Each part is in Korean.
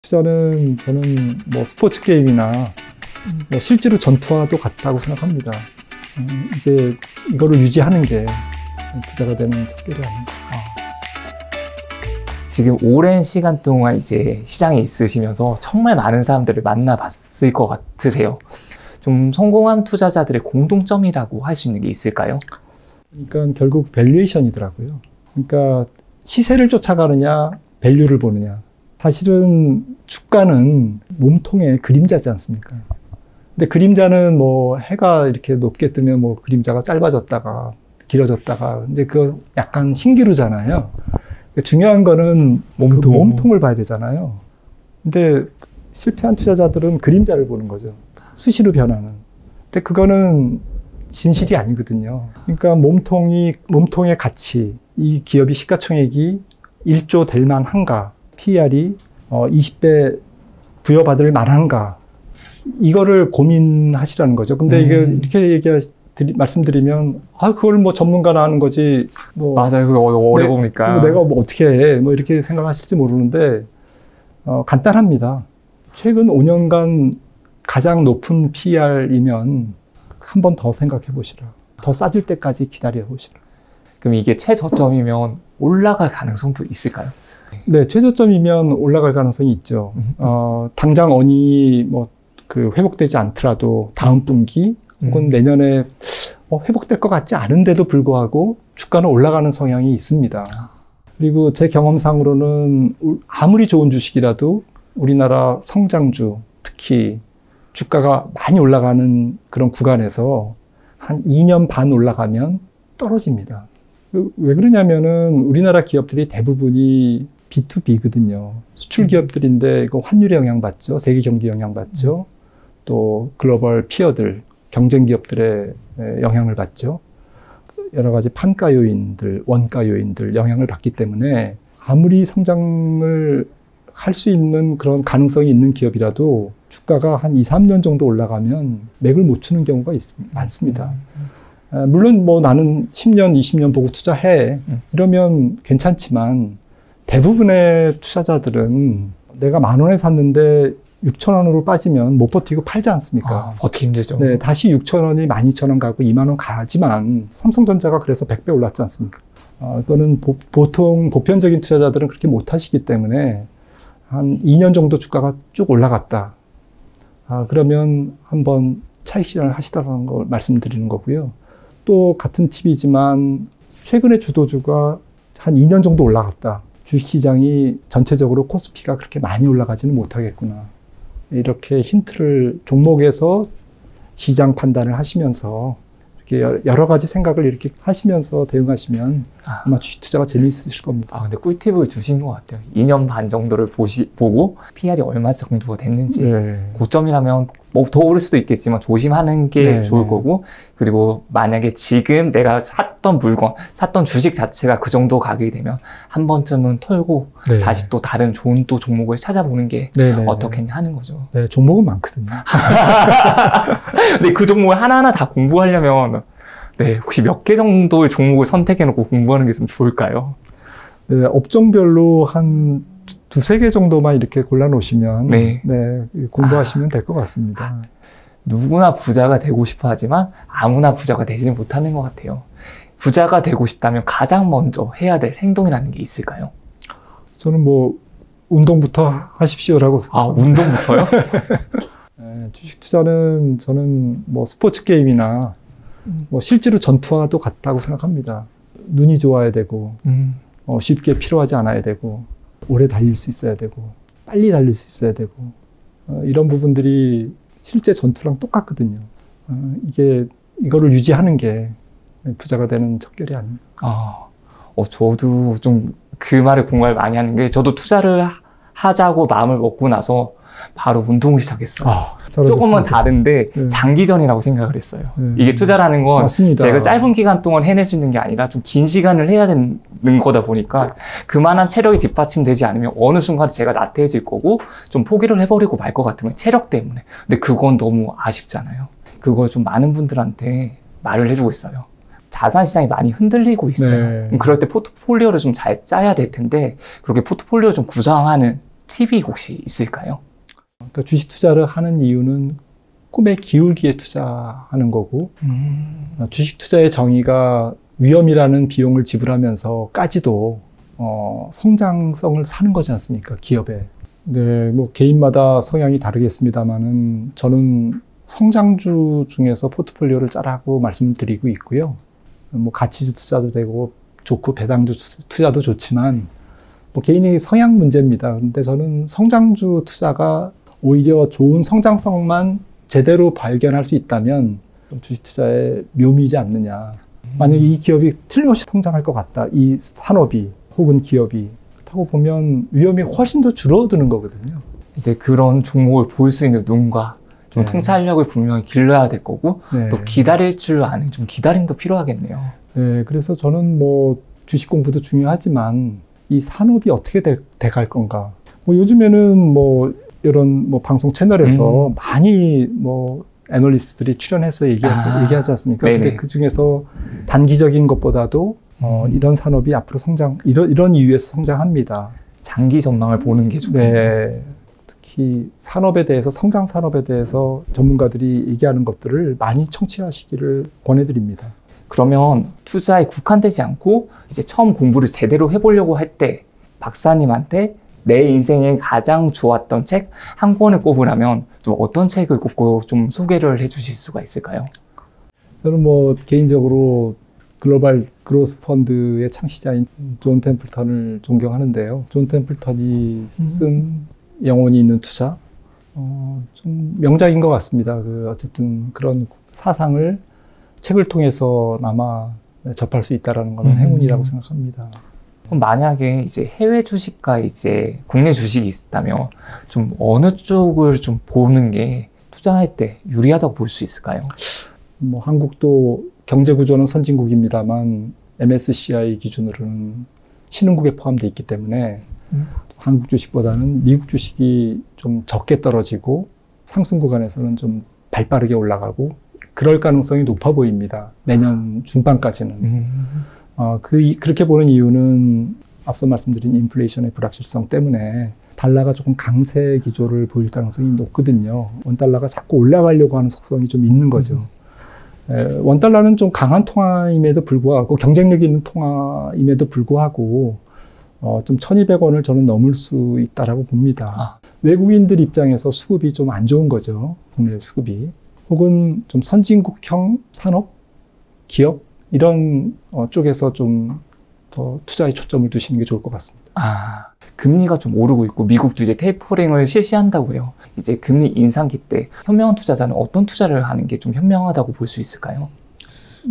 투자는 저는 뭐 스포츠 게임이나 뭐 실제로 전투와도 같다고 생각합니다. 이거를 유지하는 게 부자가 되는 척결이 아닌가. 지금 오랜 시간 동안 이제 시장에 있으시면서 정말 많은 사람들을 만나봤을 것 같으세요. 좀 성공한 투자자들의 공통점이라고 할 수 있는 게 있을까요? 그러니까 결국 밸류에이션이더라고요. 그러니까 시세를 쫓아가느냐, 밸류를 보느냐. 사실은 주가는 몸통의 그림자지 않습니까? 근데 그림자는 뭐 해가 이렇게 높게 뜨면 뭐 그림자가 짧아졌다가 길어졌다가 이제 그거 약간 신기루잖아요. 중요한 거는 몸통을 봐야 되잖아요. 근데 실패한 투자자들은 그림자를 보는 거죠. 수시로 변하는. 근데 그거는 진실이 아니거든요. 그러니까 몸통의 가치, 이 기업이 시가총액이 1조 될 만한가, PER이 20배 부여받을 만한가, 이거를 고민하시라는 거죠. 근데 이게 이렇게 말씀드리면, 그걸 뭐 전문가나 하는 거지. 뭐 맞아요. 그거 어려우니까. 내가 뭐 어떻게 해. 뭐 이렇게 생각하실지 모르는데, 간단합니다. 최근 5년간 가장 높은 PER이면 한 번 더 생각해 보시라. 더 싸질 때까지 기다려 보시라. 그럼 이게 최저점이면 올라갈 가능성도 있을까요? 네, 최저점이면 올라갈 가능성이 있죠. 당장 어닝이 뭐 회복되지 않더라도 다음 분기 혹은 내년에 회복될 것 같지 않은데도 불구하고 주가는 올라가는 성향이 있습니다. 그리고 제 경험상으로는 아무리 좋은 주식이라도 우리나라 성장주, 특히 주가가 많이 올라가는 그런 구간에서 한 2년 반 올라가면 떨어집니다. 왜 그러냐면은 우리나라 기업들이 대부분이 B2B거든요. 수출 기업들인데 이거 환율에 영향받죠. 세계 경기 영향받죠. 또 글로벌 피어들, 경쟁 기업들의 영향을 받죠. 여러 가지 판가 요인들, 원가 요인들 영향을 받기 때문에 아무리 성장을 할 수 있는 그런 가능성이 있는 기업이라도 주가가 한 2, 3년 정도 올라가면 맥을 못 추는 경우가 많습니다. 물론 뭐 나는 10년, 20년 보고 투자해. 이러면 괜찮지만 대부분의 투자자들은 내가 10,000원에 샀는데 6,000원으로 빠지면 못 버티고 팔지 않습니까? 버티기 힘들죠. 네, 다시 6,000원이 12,000원 가고 20,000원 가지만 삼성전자가 그래서 100배 올랐지 않습니까? 그거는 보통 보편적인 투자자들은 그렇게 못 하시기 때문에 한 2년 정도 주가가 쭉 올라갔다. 그러면 한번 차익 실현을 하시다라는 걸 말씀드리는 거고요. 또 같은 팁이지만 최근에 주도주가 한 2년 정도 올라갔다. 주식시장이 전체적으로 코스피가 그렇게 많이 올라가지는 못하겠구나. 이렇게 힌트를 종목에서 시장 판단을 하시면서 이렇게 여러 가지 생각을 이렇게 하시면서 대응하시면 아마 주식 투자가 재미있으실 겁니다. 근데 꿀팁을 주신 것 같아요. 2년 반 정도를 보고 PR이 얼마 정도가 됐는지. 고점이라면 뭐 더 오를 수도 있겠지만 조심하는 게 좋을 거고, 그리고 만약에 지금 내가 샀던 물건, 샀던 주식 자체가 그 정도 가격이 되면 한 번쯤은 털고 다시 또 다른 좋은 또 종목을 찾아보는 게 어떻겠냐 하는 거죠. 네, 종목은 많거든요. 근데 그 종목을 하나하나 다 공부하려면 혹시 몇 개 정도의 종목을 선택해놓고 공부하는 게 좀 좋을까요? 네, 업종별로 한 두세 개 정도만 이렇게 골라놓으시면 공부하시면 될 것 같습니다. 누구나 부자가 되고 싶어 하지만 아무나 부자가 되지는 못하는 것 같아요. 부자가 되고 싶다면 가장 먼저 해야 될 행동이라는 게 있을까요? 저는 뭐 운동부터 하십시오라고 생각합니다. 운동부터요? 네, 주식 투자는 저는 뭐 스포츠 게임이나 뭐 실제로 전투와도 같다고 생각합니다. 눈이 좋아야 되고 쉽게 피로하지 않아야 되고 오래 달릴 수 있어야 되고 빨리 달릴 수 있어야 되고 이런 부분들이 실제 전투랑 똑같거든요. 이거를 유지하는 게 부자가 되는 척결이 아닌가. 저도 좀 그 말에 공감을 많이 하는 게, 저도 투자를 하자고 마음을 먹고 나서 바로 운동을 시작했어요. 조금은 다른데 장기전이라고 생각을 했어요. 이게 투자라는 건 맞습니다. 제가 짧은 기간 동안 해낼 수 있는 게 아니라 좀 긴 시간을 해야 되는 거다 보니까 그만한 체력이 뒷받침되지 않으면 어느 순간 제가 나태해질 거고 좀 포기를 해버리고 말 것 같으면 체력 때문에. 근데 그건 너무 아쉽잖아요. 그걸 좀 많은 분들한테 말을 해주고 있어요. 자산 시장이 많이 흔들리고 있어요. 그럴 때 포트폴리오를 좀 잘 짜야 될 텐데, 그렇게 포트폴리오 좀 구성하는 팁이 혹시 있을까요? 그러니까 주식 투자를 하는 이유는 꿈에 기울기에 투자하는 거고, 주식 투자의 정의가 위험이라는 비용을 지불하면서까지도 성장성을 사는 거지 않습니까? 기업에. 네, 뭐 개인마다 성향이 다르겠습니다만은 저는 성장주 중에서 포트폴리오를 짜라고 말씀드리고 있고요. 뭐 가치주 투자도 되고 좋고 배당주 투자도 좋지만 뭐 개인의 성향 문제입니다. 근데 저는 성장주 투자가 오히려 좋은 성장성만 제대로 발견할 수 있다면 주식 투자의 묘미이지 않느냐. 만약에 이 기업이 틀림없이 성장할 것 같다. 이 산업이 혹은 기업이. 하고 보면 위험이 훨씬 더 줄어드는 거거든요. 이제 그런 종목을 볼 수 있는 눈과 좀 네. 통찰력을 분명히 길러야 될 거고 네. 또 기다릴 줄 아는 좀 기다림도 필요하겠네요. 네, 그래서 저는 뭐 주식 공부도 중요하지만 이 산업이 어떻게 돼갈 건가. 뭐 요즘에는 뭐 이런 뭐 방송 채널에서 많이 뭐 애널리스트들이 출연해서 얘기하지 않습니까? 네네. 근데 그 중에서 단기적인 것보다도 이런 산업이 앞으로 이런 이유에서 성장합니다. 장기 전망을 보는 게 좋겠네요. 네. 특히 산업에 대해서, 성장 산업에 대해서 전문가들이 얘기하는 것들을 많이 청취하시기를 권해드립니다. 그러면 투자에 국한되지 않고 이제 처음 공부를 제대로 해보려고 할 때 박사님한테 내 인생에 가장 좋았던 책 한 권을 꼽으라면 좀 어떤 책을 꼽고 좀 소개를 해주실 수가 있을까요? 저는 뭐 개인적으로 글로벌 그로스 펀드의 창시자인 존 템플턴을 존경하는데요. 존 템플턴이 쓴 영혼이 있는 투자, 좀 명작인 것 같습니다. 어쨌든 그런 사상을 책을 통해서나마 접할 수 있다라는 것은 행운이라고 생각합니다. 그럼 만약에 이제 해외 주식과 이제 국내 주식이 있다면 좀 어느 쪽을 좀 보는 게 투자할 때 유리하다고 볼 수 있을까요? 뭐 한국도 경제 구조는 선진국입니다만 MSCI 기준으로는 신흥국에 포함되어 있기 때문에 한국 주식보다는 미국 주식이 좀 적게 떨어지고 상승 구간에서는 좀 발빠르게 올라가고 그럴 가능성이 높아 보입니다. 내년 중반까지는. 그렇게 보는 이유는 앞서 말씀드린 인플레이션의 불확실성 때문에 달러가 조금 강세 기조를 보일 가능성이 높거든요. 원달러가 자꾸 올라가려고 하는 속성이 좀 있는 거죠. 원달러는 좀 강한 통화임에도 불구하고 경쟁력이 있는 통화임에도 불구하고 좀 1,200원을 저는 넘을 수 있다라고 봅니다. 외국인들 입장에서 수급이 좀 안 좋은 거죠. 국내 수급이. 혹은 좀 선진국형 산업, 기업 이런 쪽에서 좀 더 투자에 초점을 두시는 게 좋을 것 같습니다. 금리가 좀 오르고 있고 미국도 이제 테이퍼링을 실시한다고 해요. 이제 금리 인상기 때 현명한 투자자는 어떤 투자를 하는 게 좀 현명하다고 볼 수 있을까요?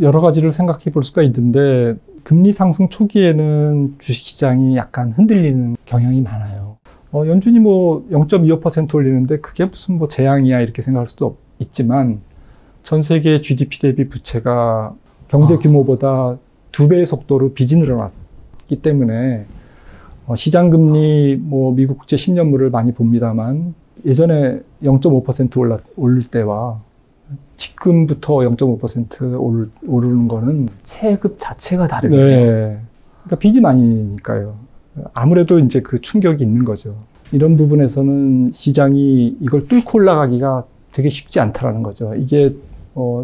여러 가지를 생각해 볼 수가 있는데 금리 상승 초기에는 주식시장이 약간 흔들리는 경향이 많아요. 연준이 뭐 0.25% 올리는데 그게 무슨 뭐 재앙이야 이렇게 생각할 수도 있지만 전 세계 GDP 대비 부채가 경제 규모보다 2배의 속도로 빚이 늘어났기 때문에 시장금리 뭐 미국 국채 10년물을 많이 봅니다만 예전에 0.5% 오를 때와 지금부터 0.5% 오르는 거는 체급 자체가 다르겠네요. 네. 그러니까 빚이 많으니까요. 아무래도 이제 그 충격이 있는 거죠. 이런 부분에서는 시장이 이걸 뚫고 올라가기가 되게 쉽지 않다라는 거죠. 이게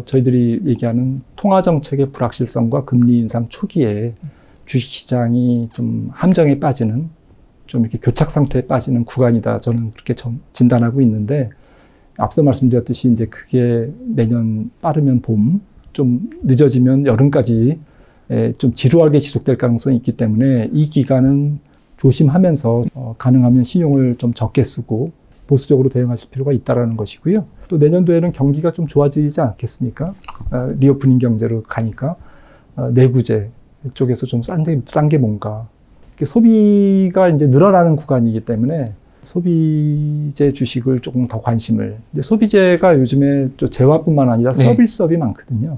저희들이 얘기하는 통화정책의 불확실성과 금리 인상 초기에 주식시장이 좀 함정에 빠지는, 좀 이렇게 교착 상태에 빠지는 구간이다. 저는 그렇게 진단하고 있는데, 앞서 말씀드렸듯이 이제 그게 내년 빠르면 봄, 좀 늦어지면 여름까지 좀 지루하게 지속될 가능성이 있기 때문에 이 기간은 조심하면서 가능하면 신용을 좀 적게 쓰고 보수적으로 대응하실 필요가 있다는 것이고요. 또 내년도에는 경기가 좀 좋아지지 않겠습니까? 리오프닝 경제로 가니까 내구재 쪽에서 좀 싼 게 뭔가. 소비가 이제 늘어나는 구간이기 때문에 소비재 주식을 조금 더 관심을. 이제 소비재가 요즘에 또 재화뿐만 아니라 서비스업이 많거든요.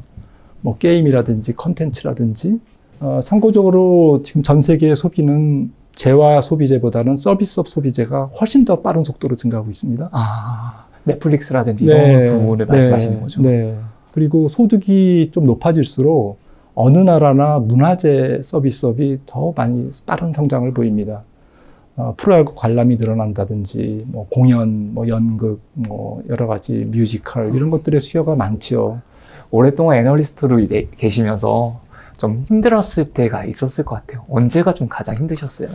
뭐 게임이라든지 컨텐츠라든지. 참고적으로 지금 전 세계의 소비는 재화 소비재보다는 서비스업 소비재가 훨씬 더 빠른 속도로 증가하고 있습니다. 넷플릭스라든지 이런 부분을 말씀하시는 거죠. 네. 그리고 소득이 좀 높아질수록 어느 나라나 문화재 서비스업이 더 많이 빠른 성장을 보입니다. 프로야구 관람이 늘어난다든지, 뭐 공연, 뭐 연극, 뭐 여러 가지 뮤지컬 이런 것들의 수요가 많죠. 오랫동안 애널리스트로 이제 계시면서 좀 힘들었을 때가 있었을 것 같아요. 언제가 좀 가장 힘드셨어요?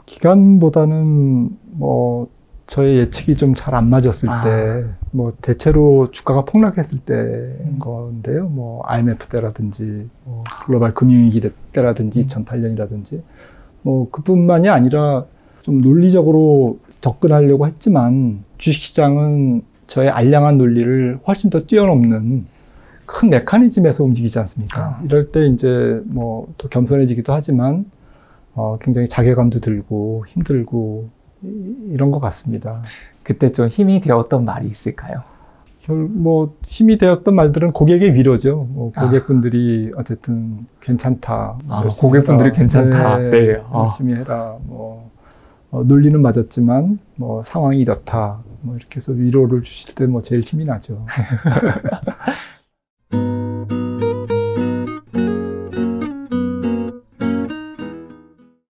기간보다는 뭐 저의 예측이 좀 잘 안 맞았을 때, 뭐 대체로 주가가 폭락했을 때인 건데요. 뭐 IMF 때라든지, 뭐 글로벌 금융위기 때라든지, 2008년이라든지, 뭐 그뿐만이 아니라 좀 논리적으로 접근하려고 했지만 주식시장은 저의 알량한 논리를 훨씬 더 뛰어넘는 큰 메커니즘에서 움직이지 않습니까? 이럴 때 이제 뭐 또 겸손해지기도 하지만 굉장히 자괴감도 들고 힘들고 이런 것 같습니다. 그때 좀 힘이 되었던 말이 있을까요? 뭐 힘이 되었던 말들은 고객의 위로죠. 뭐 고객분들이 어쨌든 괜찮다. 고객분들이 괜찮다. 네. 열심히 해라. 뭐 논리는 맞았지만 뭐 상황이 이렇다. 뭐 이렇게 해서 위로를 주실 때 뭐 제일 힘이 나죠.